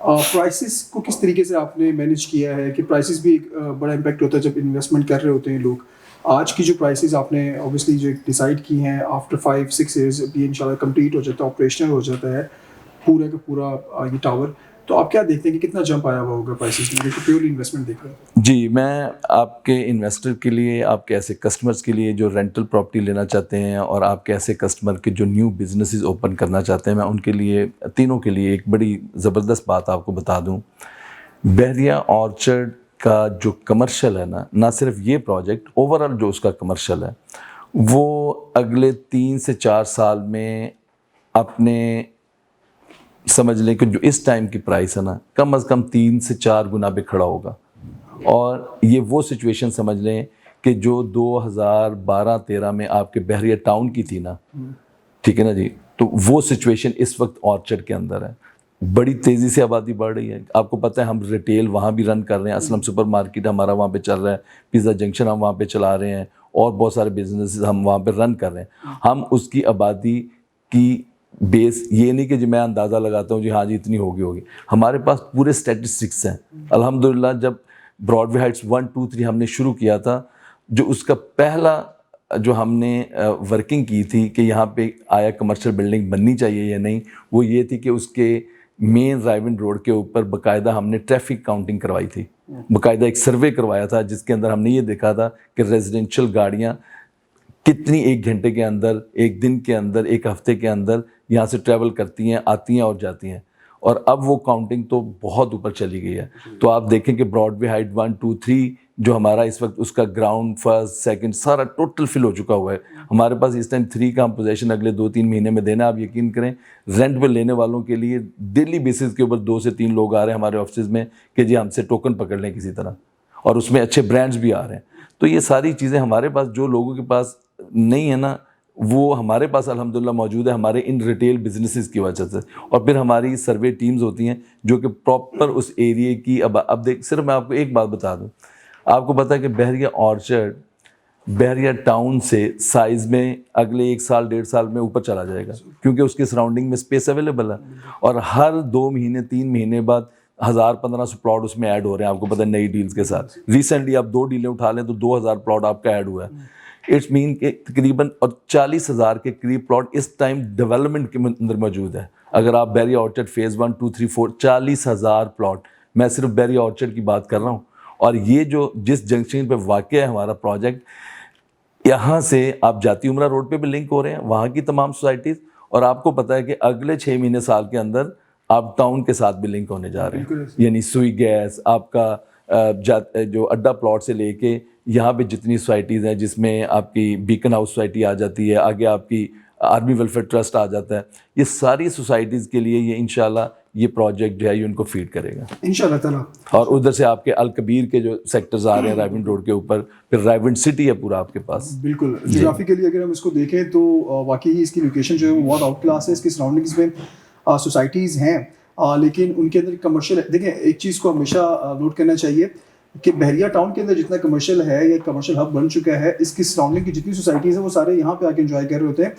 Prices کو کس طریقے سے آپ نے مینیج کیا ہے کہ پرائسز بھی ایک بڑا امپیکٹ ہوتا ہے جب انویسٹمنٹ کر رہے ہوتے ہیں لوگ. آج کی جو پرائسز آپ نے اوبیسلی جو ڈیسائیڈ کی ہیں آفٹر 5-6 ایئرز یہ انشاءاللہ کمپلیٹ ہو جاتا ہے, آپریشنل ہو جاتا ہے پورا کا پورا یہ ٹاور, تو آپ کیا دیکھتے ہیں کہ کتنا جمپ آیا ہوا ہوگا پرائسز میں, کہ پیورلی انویسٹمنٹ دیکھ رہے ہیں؟ جی, میں آپ کے انویسٹر کے لیے, آپ کے ایسے کسٹمرز کے لیے جو رینٹل پراپرٹی لینا چاہتے ہیں اور آپ کے ایسے کسٹمر کے جو نیو بزنسز اوپن کرنا چاہتے ہیں, میں ان کے لیے تینوں کے لیے ایک بڑی زبردست بات آپ کو بتا دوں. بحریہ آرچرڈ کا جو کمرشل ہے نا, نہ صرف یہ پروجیکٹ, اوورآل جو اس کا کمرشل ہے وہ اگلے 3 سے 4 سال میں اپنے سمجھ لیں کہ جو اس ٹائم کی پرائس ہے نا کم از کم 3 سے 4 گنا پہ کھڑا ہوگا. اور یہ وہ سچویشن سمجھ لیں کہ جو 2012-13 میں آپ کے بحریہ ٹاؤن کی تھی نا, ٹھیک ہے نا جی, تو وہ سچویشن اس وقت آرچرڈ کے اندر ہے. بڑی تیزی سے آبادی بڑھ رہی ہے. آپ کو پتہ ہے ہم ریٹیل وہاں بھی رن کر رہے ہیں, اسلم سپر مارکیٹ ہمارا وہاں پہ چل رہا ہے, پیزا جنکشن ہم وہاں پہ چلا رہے ہیں, اور بہت سارے بزنسز ہم وہاں پہ رن کر رہے ہیں. ہم اس کی آبادی کی بیس یہ نہیں کہ جی میں اندازہ لگاتا ہوں جی ہاں جی اتنی ہوگی. ہمارے پاس پورے اسٹیٹسٹکس ہیں الحمدللہ. جب براڈ وے ہائٹس 1 2 3 ہم نے شروع کیا تھا, جو اس کا پہلا جو ہم نے ورکنگ کی تھی کہ یہاں پہ آیا کمرشل بلڈنگ بننی چاہیے یا نہیں, وہ یہ تھی کہ اس کے مین رائیون روڈ کے اوپر باقاعدہ ہم نے ٹریفک کاؤنٹنگ کروائی تھی, باقاعدہ ایک سروے کروایا تھا جس کے اندر ہم نے یہ دیکھا تھا کہ ریزیڈینشل گاڑیاں کتنی 1 گھنٹے کے اندر, 1 دن کے اندر, 1 ہفتے کے اندر یہاں سے ٹریول کرتی ہیں, آتی ہیں اور جاتی ہیں. اور اب وہ کاؤنٹنگ تو بہت اوپر چلی گئی ہے. تو آپ دیکھیں کہ براڈ وے ہائٹ 1 2 3 جو ہمارا اس وقت اس کا گراؤنڈ, فرسٹ, سیکنڈ سارا ٹوٹل فل ہو چکا ہوا ہے. ہمارے پاس اس ٹائم 3 کا ہم پوزیشن اگلے 2-3 مہینے میں دینا. آپ یقین کریں رینٹ پہ لینے والوں کے لیے ڈیلی بیسس کے اوپر 2 سے 3 لوگ آ رہے ہیں ہمارے آفسز میں کہ جی ہم سے ٹوکن پکڑ لیں کسی طرح, اور اس میں اچھے برانڈز بھی آ رہے ہیں. تو یہ ساری چیزیں ہمارے پاس جو لوگوں کے پاس نہیں ہے نا, وہ ہمارے پاس الحمدللہ موجود ہے ہمارے ان ریٹیل بزنسز کی وجہ سے. اور پھر ہماری سروے ٹیمز ہوتی ہیں جو کہ پراپر اس ایریے کی, اب دیکھ صرف میں آپ کو ایک بات بتا دوں, آپ کو پتہ ہے کہ بحریہ آرچرڈ بحریہ ٹاؤن سے سائز میں اگلے 1 سال 1.5 سال میں اوپر چلا جائے گا, کیونکہ اس کے سراؤنڈنگ میں اسپیس اویلیبل ہے. اور ہر 2 مہینے 3 مہینے بعد 1000-1500 پلاٹ اس میں ایڈ ہو رہے ہیں. آپ کو پتہ ہے نئی ڈیلز کے ساتھ ریسنٹلی آپ 2 ڈیلیں اٹھا لیں تو 2000 پلاٹ آپ کا ایڈ ہوا ہے. اٹس مین کہ تقریباً اور 40,000 کے قریب پلاٹ اس ٹائم ڈیولپمنٹ کے اندر موجود ہے. اگر آپ بحریہ آرچرڈ فیز 1 2 3 4 40,000 پلاٹ, میں صرف بحریہ آرچرڈ کی بات کر رہا ہوں. اور یہ جو جس جنکشن پہ واقع ہے ہمارا پروجیکٹ, یہاں سے آپ جاتی عمرہ روڈ پہ بھی لنک ہو رہے ہیں وہاں کی تمام سوسائٹیز, اور آپ کو پتہ ہے کہ اگلے 6 مہینے سال کے اندر آپ ٹاؤن کے ساتھ بھی لنک ہونے جا رہے ہیں. یعنی سوئی گیس, آپ کا جو اڈا پلاٹ سے لے کے یہاں پہ جتنی سوسائٹیز ہیں, جس میں آپ کی بیکن ہاؤس سوسائٹی آ جاتی ہے, آگے آپ کی آرمی ویلفیئر ٹرسٹ آ جاتا ہے, یہ ساری سوسائٹیز کے لیے یہ انشاءاللہ یہ پروجیکٹ جو ہے یہ ان کو فیڈ کرے گا انشاءاللہ تعالیٰ. اور ادھر سے آپ کے الکبیر کے جو سیکٹرز آ رہے ہیں رائیونڈ روڈ کے اوپر, پھر رائیونڈ سٹی ہے پورا آپ کے پاس. بالکل جغرافیکلی اگر ہم اس کو دیکھیں تو واقعی اس کی لوکیشن جو ہے وہ بہت آؤٹ کلاس ہے. اس کی سراؤنڈنگز میں سوسائٹیز ہیں لیکن ان کے اندر کمرشل, دیکھیں ایک چیز کو ہمیشہ نوٹ کرنا چاہیے کہ بحریہ ٹاؤن کے اندر جتنا کمرشل ہے یا کمرشل ہب بن چکا ہے, اس کی سراؤنڈنگ کی جتنی سوسائٹیز ہیں وہ سارے یہاں پہ آ کے انجوائے کر رہے ہوتے ہیں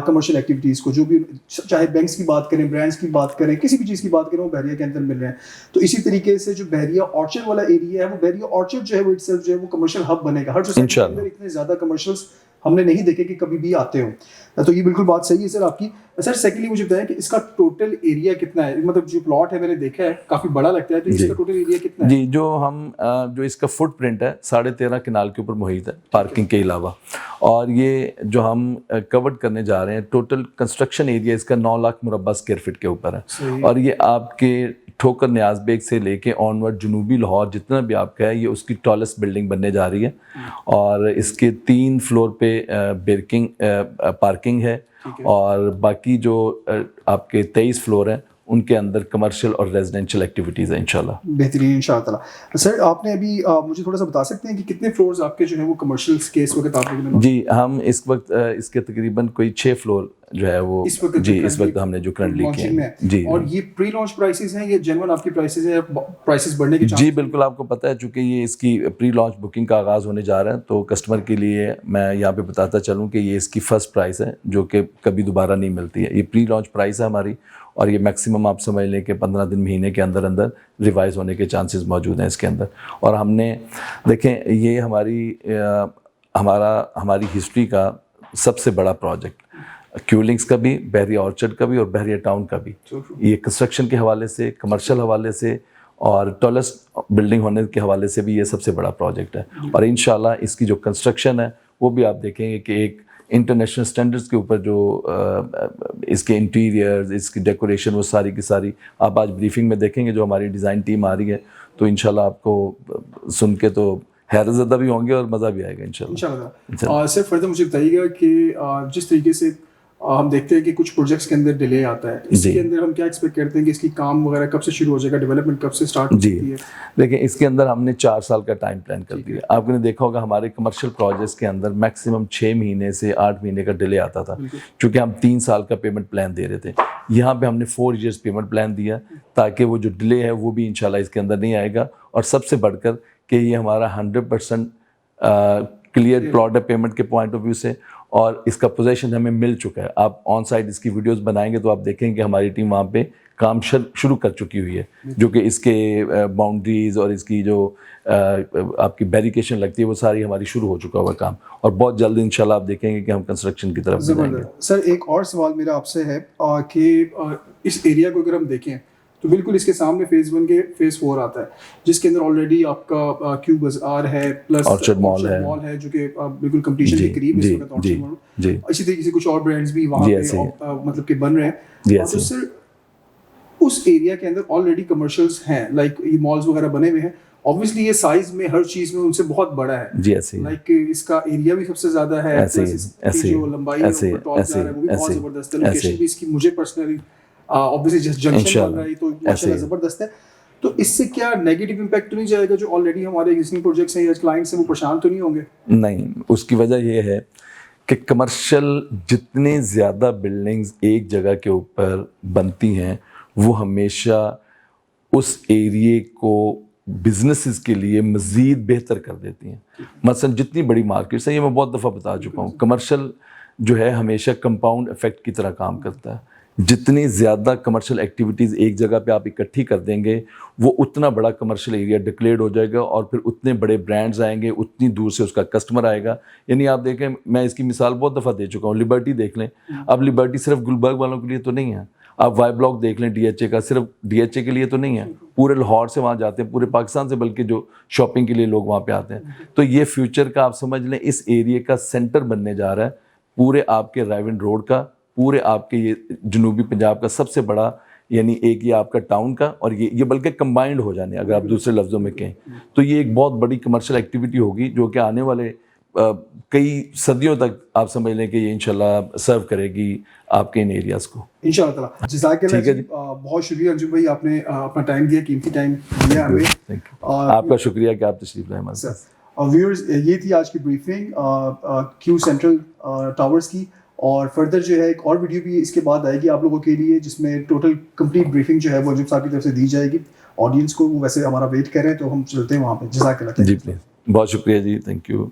کمرشل ایکٹیویٹیز کو. جو بھی چاہے بینکس کی بات کریں, برانڈس کی بات کریں, کسی بھی چیز کی بات کریں, وہ بحریہ کے اندر مل رہے ہیں. تو اسی طریقے سے جو بحریہ آرچرڈ والا ایریا ہے, وہ بحریہ آرچرڈ جو ہے وہ اٹسیلف جو ہے وہ کمرشل ہب بنے گا. ہر سوسائٹی کے اندر اتنے زیادہ کمرشلس ہم نے نہیں دیکھے کہ کبھی بھی آتے ہوں. تو یہ بالکل بات صحیح ہے سر آپ کی. سر سیکنڈلی مجھے بتائیں کہ اس کا ٹوٹل ایریا کتنا ہے, مطلب جو پلاٹ ہے میں نے دیکھا ہے کافی بڑا لگتا ہے, تو اس کا ٹوٹل ایریا کتنا ہے؟ جی, جو اس کا فٹ پرنٹ ہے 13.5 کنال کے اوپر محیط ہے پارکنگ کے علاوہ. اور یہ جو ہم کورڈ کرنے جا رہے ہیں ٹوٹل کنسٹرکشن ایریا اس کا 9 لاکھ مربع اسکوائر فٹ کے اوپر ہے. اور یہ آپ کے ٹھوکر نیاز بیگ سے لے کے آن ورڈ جنوبی لاہور جتنا بھی آپ کا ہے, یہ اس کی ٹالسٹ بلڈنگ بننے جا رہی ہے. اور اس کے 3 فلور پہ پارکنگ ہے, اور باقی جو آپ کے 23 فلور ہیں ان کے اندر کمرشل اور ریزیڈینشل ایکٹیویٹیز ہیں انشاءاللہ. بہترین انشاءاللہ تعالیٰ. سر آپ نے ابھی مجھے تھوڑا سا بتا سکتے ہیں کہ کتنے فلورز آپ کے جو ہیں وہ کمرشلس کے اس وقت آپ نے؟ جی, ہم اس وقت اس کے تقریباً کوئی 6 فلور جو ہے وہ اس وقت ہم نے جو کرنٹلی کیے ہیں. جی, اور یہ پری لانچ پرائسز ہیں, یہ جینوئن آپ کی پرائسز ہیں, پرائسز بڑھنے کے چانس؟ جی بالکل, آپ کو پتہ ہے چونکہ یہ اس کی پری لانچ بکنگ کا آغاز ہونے جا رہا ہے, تو کسٹمر کے لیے میں یہاں پہ بتاتا چلوں کہ یہ اس کی فرسٹ پرائس ہے جو کہ کبھی دوبارہ نہیں ملتی ہے. یہ پری لانچ پرائس ہے ہماری, اور یہ میکسیمم آپ سمجھ لیں کہ 15 دن مہینے کے اندر اندر ریوائز ہونے کے چانسز موجود ہیں اس کے اندر. اور ہم نے دیکھیں یہ ہماری ہسٹری کا سب سے بڑا پروجیکٹ کیو لنکس کا بھی, بحریہ آرچرڈ کا بھی اور بحریہ ٹاؤن کا بھی, یہ کنسٹرکشن کے حوالے سے, کمرشل حوالے سے اور ٹالسٹ بلڈنگ ہونے کے حوالے سے بھی یہ سب سے بڑا پروجیکٹ ہے. اور انشاءاللہ اس کی جو کنسٹرکشن ہے وہ بھی آپ دیکھیں گے کہ ایک انٹرنیشنل سٹینڈرڈز کے اوپر جو اس کے انٹیریئرز, اس کی ڈیکوریشن, وہ ساری کی ساری آپ آج بریفنگ میں دیکھیں گے جو ہماری ڈیزائن ٹیم آ رہی ہے, تو انشاءاللہ آپ کو سن کے تو حیرت زدہ بھی ہوں گے اور مزہ بھی آئے گا انشاءاللہ. سر فردر مجھے بتائیے گا کہ جس طریقے سے ہم دیکھتے ہیں کہ کچھ پروجیکٹس کے اندر ڈیلے آتا ہے, اس کے اندر ہم کیا ایکسپیکٹ کرتے ہیں کہ اس کی کام وغیرہ کب سے شروع ہو جائے گا, ڈیولپمنٹ کب سے اسٹارٹ ہوتی ہے؟ دیکھیں اس کے اندر ہم نے 4 سال کا ٹائم پلان کر دیا. آپ نے دیکھا ہوگا ہمارے کمرشل پروجیکٹس کے اندر میکسیمم 6 مہینے سے 8 مہینے کا ڈیلے آتا تھا, چونکہ ہم 3 سال کا پیمنٹ پلان دے رہے تھے. یہاں پہ ہم نے 4 ایئرس پیمنٹ پلان دیا تاکہ وہ جو ڈیلے ہے وہ بھی انشاءاللہ اس کے اندر نہیں آئے گا. اور سب سے بڑھ کر کہ یہ ہمارا 100% کلیئر پلاٹ ہے پیمنٹ کے پوائنٹ آف ویو سے, اور اس کا پوزیشن ہمیں مل چکا ہے. آپ آن سائٹ اس کی ویڈیوز بنائیں گے تو آپ دیکھیں کہ ہماری ٹیم وہاں پہ کام شروع کر چکی ہوئی ہے, جو کہ اس کے باؤنڈریز اور اس کی جو آپ کی بیریکیشن لگتی ہے وہ ساری ہماری شروع ہو چکا ہوا کام, اور بہت جلد انشاءاللہ آپ دیکھیں گے کہ ہم کنسٹرکشن کی طرف جائیں گے. سر ایک اور سوال میرا آپ سے ہے کہ اس ایریا کو اگر ہم دیکھیں تو بالکل اس کے سامنے فیز 1 کے فیز 4 آتا ہے, جس کے اندر آلریڈی آپ کا کیو بازار ہے پلس آرچرڈ مال ہے جو کہ بالکل کمپلیشن کے قریب ہے اس وقت آرچرڈ مال. اسی طریقے سے کچھ اور برانڈز بھی وہاں پہ مطلب کہ بن رہے ہیں. تو سر اس ایریا کے اندر آلریڈی کمرشلز ہیں, لائک یہ مالز وغیرہ بنے ہوئے ہیں, obviously یہ سائز میں ہر چیز میں ان سے بہت بڑا ہے, لائک اس کا ایریا بھی سب سے زیادہ ہے, جو لمبائی ہے وہ بھی بہت زبردست ہے, لوکیشن بھی اس کی مجھے پرسنلی obviously جس جنکشن بن رہا ہے تو ماشاءاللہ زبردست ہے. تو اس سے کیا نیگیٹو امپیکٹ تو نہیں جائے گا جو آلریڈی ہمارے ایگزسٹنگ پروجیکٹس ہیں یا کلائنٹس ہیں وہ پریشان تو نہیں ہوں گے؟ نہیں, اس کی وجہ یہ ہے کہ کمرشل جتنے زیادہ بلڈنگز ایک جگہ کے اوپر بنتی ہیں وہ ہمیشہ اس ایریے کو بزنسز کے لیے مزید بہتر کر دیتی ہیں. مثلا جتنی بڑی مارکیٹس ہیں, یہ میں بہت دفعہ بتا چکا ہوں, کمرشل جو ہے ہمیشہ کمپاؤنڈ افیکٹ کی طرح کام کرتا ہے. جتنی زیادہ کمرشل ایکٹیویٹیز ایک جگہ پہ آپ اکٹھی کر دیں گے وہ اتنا بڑا کمرشل ایریا ڈکلیئرڈ ہو جائے گا, اور پھر اتنے بڑے برانڈز آئیں گے, اتنی دور سے اس کا کسٹمر آئے گا. یعنی آپ دیکھیں, میں اس کی مثال بہت دفعہ دے چکا ہوں, لبرٹی دیکھ لیں. اب لبرٹی صرف گلبرگ والوں کے لیے تو نہیں ہے, آپ وائی بلاک دیکھ لیں DHA کا, صرف DHA کے لیے تو نہیں ہے, پورے لاہور سے وہاں جاتے ہیں, پورے پاکستان سے بلکہ جو شاپنگ کے لیے لوگ وہاں پہ آتے ہیں. تو یہ فیوچر کا آپ سمجھ لیں اس ایریے کا سینٹر بننے جا رہا ہے, پورے آپ کے رائیون روڈ کا, پورے آپ کے یہ جنوبی پنجاب کا سب سے بڑا, یعنی ایک یہ آپ کا ٹاؤن کا, اور یہ بلکہ کمبائنڈ ہو جانے اگر آپ دوسرے لفظوں میں کہیں تو یہ ایک بہت بڑی کمرشل ایکٹیویٹی ہوگی جو کہ آنے والے کئی صدیوں تک آپ سمجھ لیں کہ یہ انشاءاللہ سرو کرے گی آپ کے ان ایریاز کو انشاءاللہ تعالیٰ. جزاک اللہ جی, بہت شکریہ انجم بھائی, آپ نے اپنا ٹائم دیا, قیمتی ٹائم دیا ہمیں. آپ کا شکریہ کہ آپ تشریف لائے ہمارے ساتھ. ویورز, یہ تھی آج کی بریفنگ کیو سینٹرل ٹاورز کی, اور فردر جو ہے ایک اور ویڈیو بھی اس کے بعد آئے گی آپ لوگوں کے لیے جس میں ٹوٹل کمپلیٹ بریفنگ جو ہے وہ انجم صاحب کی طرف سے دی جائے گی آڈینس کو. وہ ویسے ہمارا ویٹ کر رہے ہیں تو ہم چلتے ہیں وہاں پہ. جزاک اللہ. جی پلیز, بہت شکریہ جی, تھینک یو.